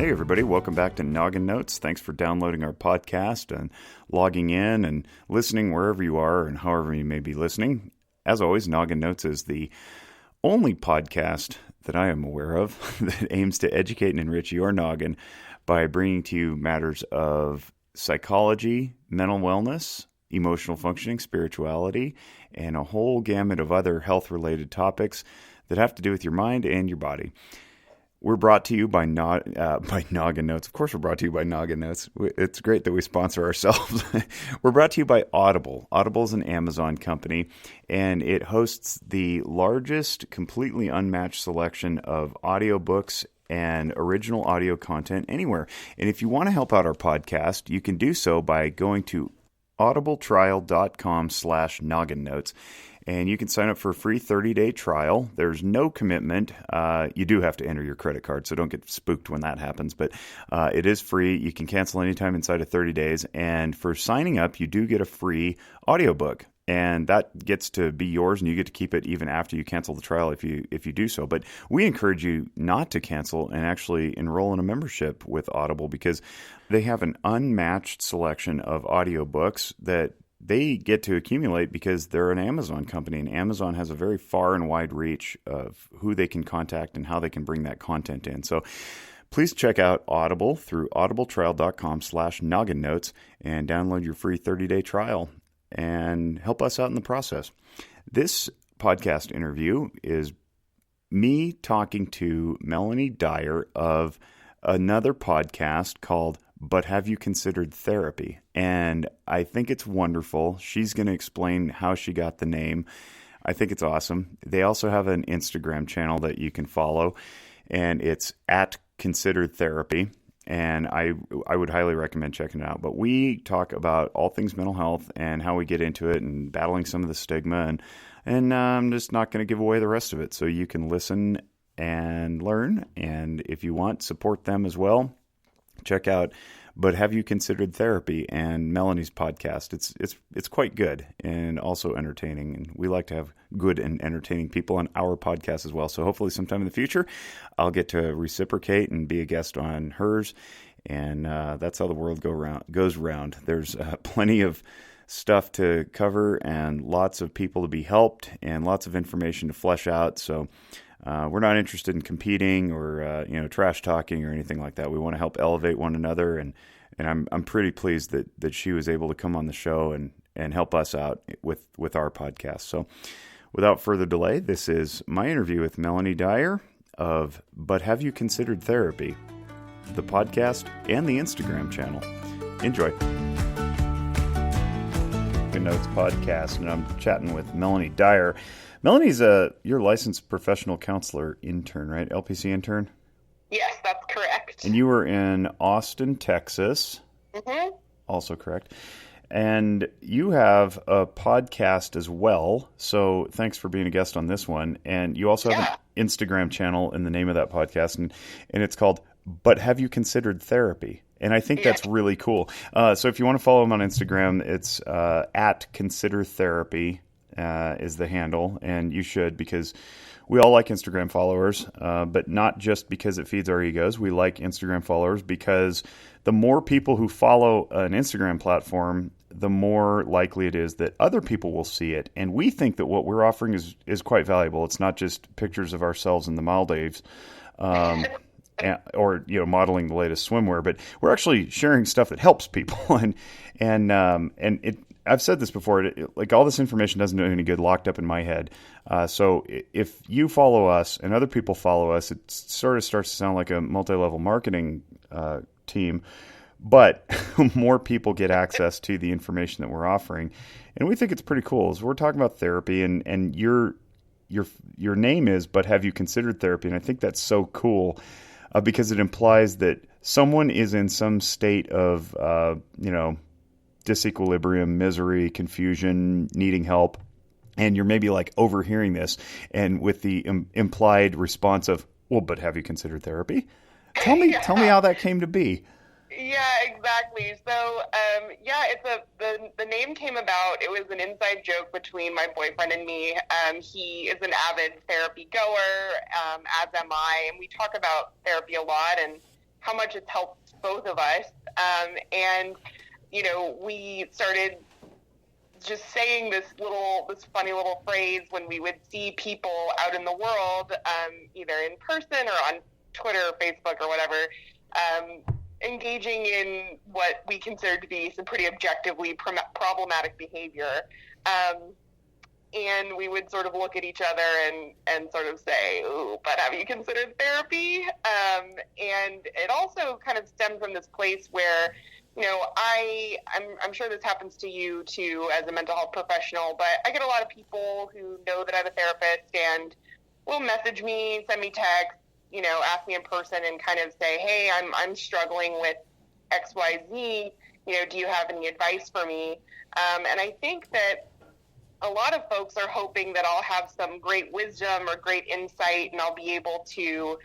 Hey everybody, welcome back to Noggin Notes. Thanks for downloading our podcast and logging in and listening wherever you are and however you may be listening. As always, Noggin Notes is the only podcast that I am aware of that aims to educate and enrich your noggin by bringing to you matters of psychology, mental wellness, emotional functioning, spirituality, and a whole gamut of other health-related topics that have to do with your mind and your body. We're brought to you by Noggin Notes. Of course, we're brought to you by Noggin Notes. It's great that we sponsor ourselves. We're brought to you by Audible. Audible is an Amazon company, and it hosts the largest, completely unmatched selection of audiobooks and original audio content anywhere. And if you want to help out our podcast, you can do so by going to audibletrial.com/nogginnotes. And you can sign up for a free 30-day trial. There's no commitment. You do have to enter your credit card, so don't get spooked when that happens. But it is free. You can cancel anytime inside of 30 days. And for signing up, you do get a free audiobook. And that gets to be yours, and you get to keep it even after you cancel the trial if you do so. But we encourage you not to cancel and actually enroll in a membership with Audible because they have an unmatched selection of audiobooks that they get to accumulate because they're an Amazon company, and Amazon has a very far and wide reach of who they can contact and how they can bring that content in. So please check out Audible through audibletrial.com/nogginnotes and download your free 30-day trial and help us out in the process. This podcast interview is me talking to Melanie Dyer of another podcast called But Have You Considered Therapy? And I think it's wonderful. She's going to explain how she got the name. I think it's awesome. They also have an Instagram channel that you can follow, and it's at Considered Therapy. And I would highly recommend checking it out. But we talk about all things mental health and how we get into it and battling some of the stigma. And I'm just not going to give away the rest of it. So you can listen and learn. And if you want, support them as well. Check out But Have You Considered Therapy and Melanie's podcast. It's quite good and also entertaining. And we like to have good and entertaining people on our podcast as well. So hopefully sometime in the future, I'll get to reciprocate and be a guest on hers. And that's how the world goes round. There's plenty of stuff to cover and lots of people to be helped and lots of information to flesh out. So we're not interested in competing or trash talking or anything like that. We want to help elevate one another, and I'm pretty pleased that she was able to come on the show and help us out with our podcast. So, without further delay, this is my interview with Melanie Dyer of But Have You Considered Therapy, the podcast and the Instagram channel. Enjoy. Notes podcast, and I'm chatting with Melanie Dyer. Melanie's your licensed professional counselor intern, right? LPC intern? Yes, that's correct. And you were in Austin, Texas. Mm-hmm. Also correct. And you have a podcast as well, so thanks for being a guest on this one. And you also have an Instagram channel in the name of that podcast, and it's called But Have You Considered Therapy? And I think that's really cool. So if you want to follow him on Instagram, it's at Consider Therapy is the handle. And you should, because we all like Instagram followers, but not just because it feeds our egos. We like Instagram followers because the more people who follow an Instagram platform, the more likely it is that other people will see it. And we think that what we're offering is quite valuable. It's not just pictures of ourselves in the Maldives. Or modeling the latest swimwear, but we're actually sharing stuff that helps people. and I've said this before. Like all this information doesn't do any good locked up in my head. So if you follow us and other people follow us, it sort of starts to sound like a multi-level marketing team. But more people get access to the information that we're offering, and we think it's pretty cool. So we're talking about therapy, and your name is But Have You Considered Therapy? And I think that's so cool. Because it implies that someone is in some state of, disequilibrium, misery, confusion, needing help, and you're maybe like overhearing this, and with the implied response of, "Well, but have you considered therapy?" Tell me how that came to be. Yeah, exactly. So, the name came about. It was an inside joke between my boyfriend and me. He is an avid therapy goer, as am I, and we talk about therapy a lot and how much it's helped both of us. And, we started just saying this funny little phrase when we would see people out in the world, either in person or on Twitter or Facebook or whatever, engaging in what we considered to be some pretty objectively problematic behavior. And we would sort of look at each other and sort of say, "Ooh, but have you considered therapy?" And it also kind of stemmed from this place where, I'm sure this happens to you too as a mental health professional, but I get a lot of people who know that I'm a therapist and will message me, send me texts, ask me in person and kind of say, "Hey, I'm struggling with XYZ. Do you have any advice for me?" And I think that a lot of folks are hoping that I'll have some great wisdom or great insight and I'll be able to,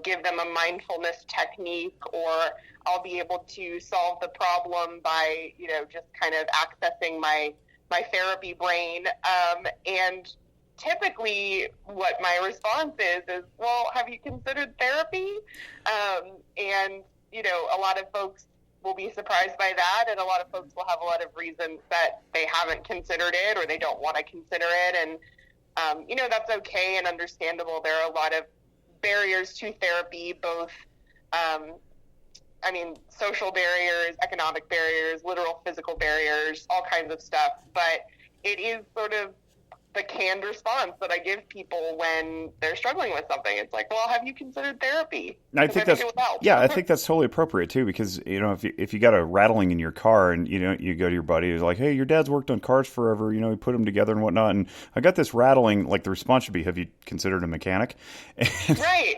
give them a mindfulness technique, or I'll be able to solve the problem by, just kind of accessing my therapy brain. And typically what my response is, "Well, have you considered therapy?" And, a lot of folks will be surprised by that, and a lot of folks will have a lot of reasons that they haven't considered it or they don't want to consider it. And, that's okay and understandable. There are a lot of barriers to therapy, both, social barriers, economic barriers, literal physical barriers, all kinds of stuff. But it is sort of the canned response that I give people when they're struggling with something. It's like, "Well, have you considered therapy?" I think that's, yeah, I think that's totally appropriate too, because, if you got a rattling in your car and, you go to your buddy who's like, "Hey, your dad's worked on cars forever, he put them together and whatnot, and I got this rattling," like the response should be, "Have you considered a mechanic?" And, right.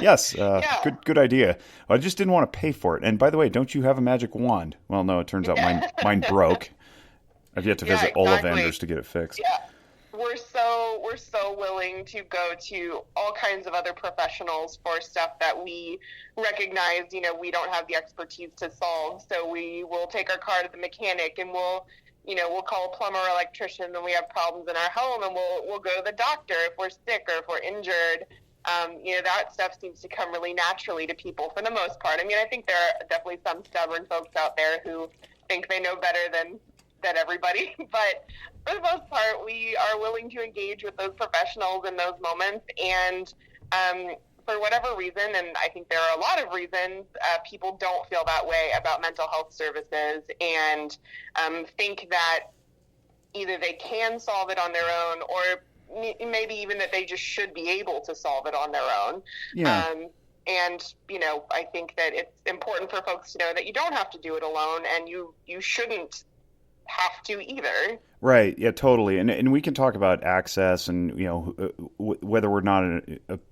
Yes. Yeah. Good idea. I just didn't want to pay for it. And by the way, don't you have a magic wand? Well, no, it turns out mine broke. I've yet to visit Ollivanders to get it fixed. Yeah. We're so willing to go to all kinds of other professionals for stuff that we recognize, we don't have the expertise to solve. So we will take our car to the mechanic and we'll call a plumber or electrician when we have problems in our home, and we'll go to the doctor if we're sick or if we're injured. That stuff seems to come really naturally to people for the most part. I think there are definitely some stubborn folks out there who think they know better than everybody, but for the most part, we are willing to engage with those professionals in those moments. And for whatever reason, and I think there are a lot of reasons, people don't feel that way about mental health services and think that either they can solve it on their own, or maybe even that they just should be able to solve it on their own. Yeah. And, I think that it's important for folks to know that you don't have to do it alone, and you shouldn't have to either. Right. Yeah, totally. And we can talk about access and, whether we're not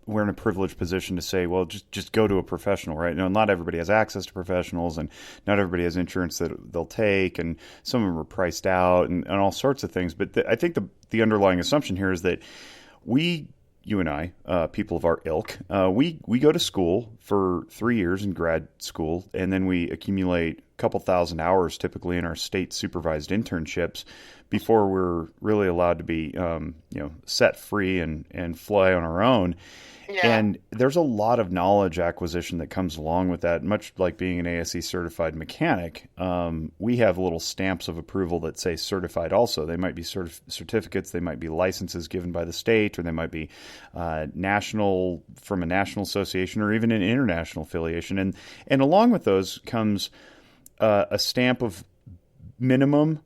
we're in a privileged position to say, well, just go to a professional, right? Not everybody has access to professionals, and not everybody has insurance that they'll take, and some of them are priced out and all sorts of things. But I think the underlying assumption here is that you and I, people of our ilk, we go to school for 3 years in grad school, and then we accumulate a couple thousand hours typically in our state supervised internships before we're really allowed to be, set free and fly on our own. Yeah. And there's a lot of knowledge acquisition that comes along with that, much like being an ASE certified mechanic. We have little stamps of approval that say certified also. They might be certificates, they might be licenses given by the state, or they might be national, from a national association, or even an international affiliation. And along with those comes a stamp of minimum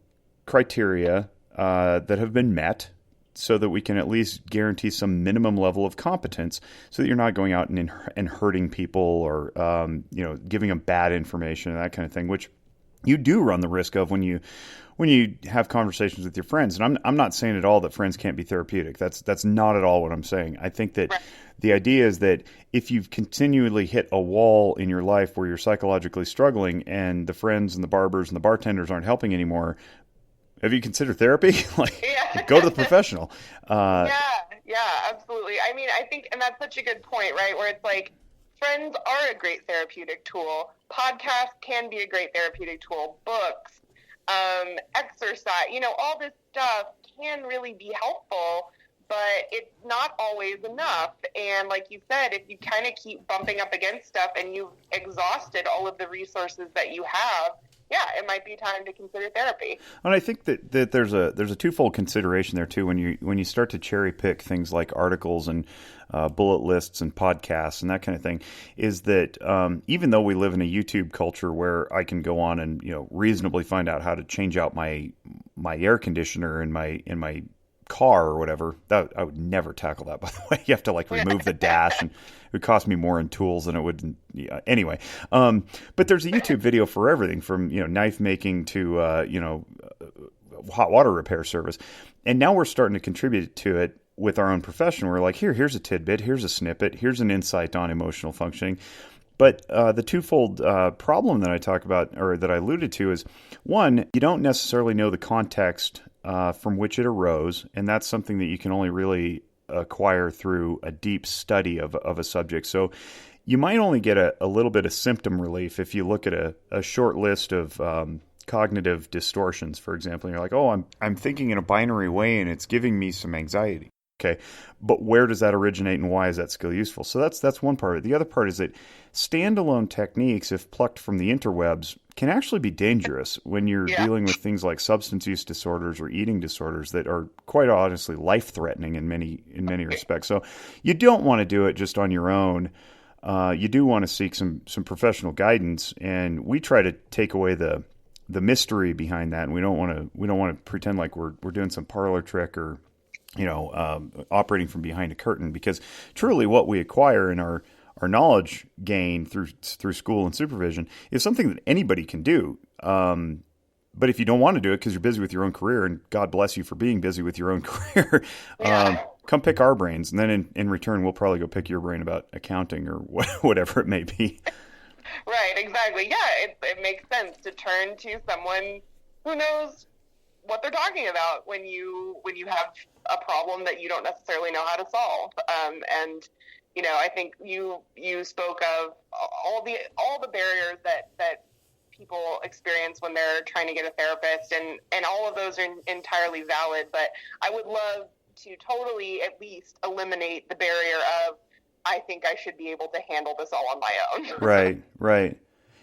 criteria that have been met, so that we can at least guarantee some minimum level of competence, so that you're not going out and hurting people, or giving them bad information and that kind of thing, which you do run the risk of when you have conversations with your friends. And I'm not saying at all that friends can't be therapeutic. That's not at all what I'm saying. I think that the idea is that if you've continually hit a wall in your life where you're psychologically struggling, and the friends and the barbers and the bartenders aren't helping anymore, have you considered therapy? Go to the professional. Yeah, absolutely. I think, and that's such a good point, right? Where it's like, friends are a great therapeutic tool. Podcasts can be a great therapeutic tool. Books, exercise, all this stuff can really be helpful. but it's not always enough. And like you said, if you kind of keep bumping up against stuff and you've exhausted all of the resources that you have, yeah, it might be time to consider therapy. And I think that there's a twofold consideration there too. When you start to cherry pick things like articles and bullet lists and podcasts and that kind of thing, is that even though we live in a YouTube culture where I can go on and reasonably find out how to change out my air conditioner in my car or whatever, that I would never tackle that, by the way. You have to remove the dash, and it would cost me more in tools than it would anyway. But there's a YouTube video for everything from knife making to hot water repair service, and now we're starting to contribute to it with our own profession. We're like, here's a tidbit, here's a snippet, here's an insight on emotional functioning. But the twofold problem that I talk about, or that I alluded to, is one, you don't necessarily know the context from which it arose, and that's something that you can only really acquire through a deep study of a subject. So you might only get a little bit of symptom relief if you look at a short list of cognitive distortions, for example. And you're like, oh, I'm thinking in a binary way, and it's giving me some anxiety. Okay, but where does that originate, and why is that skill useful? So that's one part of it. The other part is that standalone techniques, if plucked from the interwebs, can actually be dangerous when you're dealing with things like substance use disorders or eating disorders that are quite honestly life-threatening in many respects. So you don't want to do it just on your own. You do want to seek some professional guidance, and we try to take away the mystery behind that, and we don't want to pretend like we're doing some parlor trick or operating from behind a curtain, because truly what we acquire in our knowledge gain through school and supervision is something that anybody can do. But if you don't want to do it because you're busy with your own career, and God bless you for being busy with your own career, come pick our brains. And then in return, we'll probably go pick your brain about accounting or whatever it may be. Right, exactly. Yeah, it makes sense to turn to someone who knows what they're talking about when you have a problem that you don't necessarily know how to solve. And I think you spoke of all the barriers that people experience when they're trying to get a therapist, and all of those are entirely valid. But I would love to totally at least eliminate the barrier of, I think I should be able to handle this all on my own. Right.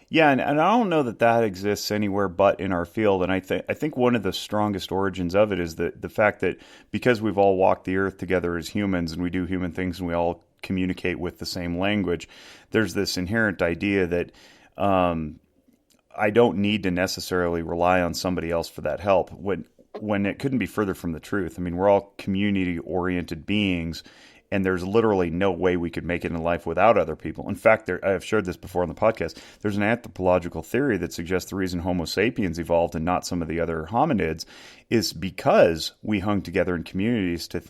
Yeah, and I don't know that exists anywhere but in our field. And I think one of the strongest origins of it is the fact that because we've all walked the earth together as humans, and we do human things, and we all communicate with the same language, there's this inherent idea that I don't need to necessarily rely on somebody else for that help, when it couldn't be further from the truth. I mean, we're all community-oriented beings, and there's literally no way we could make it in life without other people. In fact, I've shared this before on the podcast. There's an anthropological theory that suggests the reason Homo sapiens evolved and not some of the other hominids is because we hung together in communities to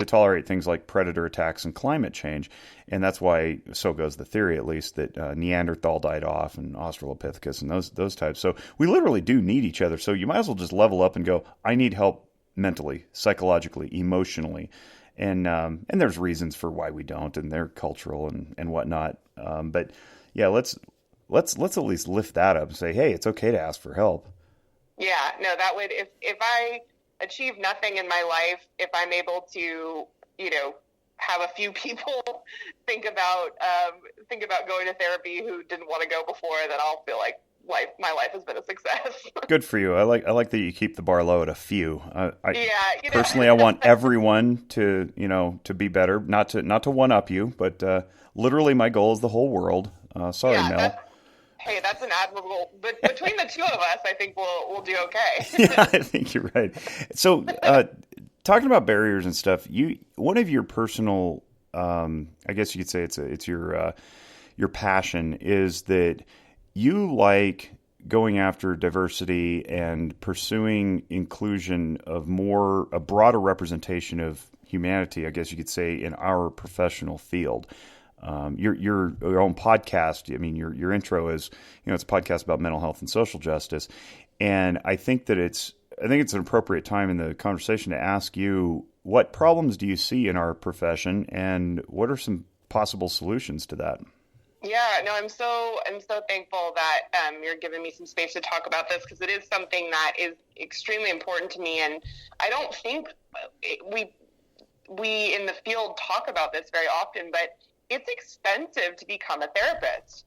tolerate things like predator attacks and climate change. And that's why, so goes the theory at least, that Neanderthal died off, and Australopithecus and those types. So we literally do need each other. So you might as well just level up and go, I need help mentally, psychologically, emotionally. And there's reasons for why we don't, and they're cultural and whatnot. But yeah, let's at least lift that up and say, hey, it's okay to ask for help. Yeah, no, that would, if I achieve nothing in my life, if I'm able to, have a few people think about going to therapy who didn't want to go before, then I'll feel like my life has been a success. Good for you. I like that you keep the bar low at a few. Personally, I want everyone to be better, not to one up you, but literally my goal is the whole world. Sorry, Mel. Hey, that's an admirable. But between the two of us, I think we'll do okay. Yeah, I think you're right. So, talking about barriers and stuff, one of your personal, I guess you could say it's your passion is that you like going after diversity and pursuing inclusion of a broader representation of humanity, I guess you could say, in our professional field. Your own podcast, I mean, your intro is, it's a podcast about mental health and social justice. And I think it's an appropriate time in the conversation to ask you, what problems do you see in our profession, and what are some possible solutions to that? Yeah, no, I'm so thankful that you're giving me some space to talk about this, because it is something that is extremely important to me, and I don't think we in the field talk about this very often, but it's expensive to become a therapist.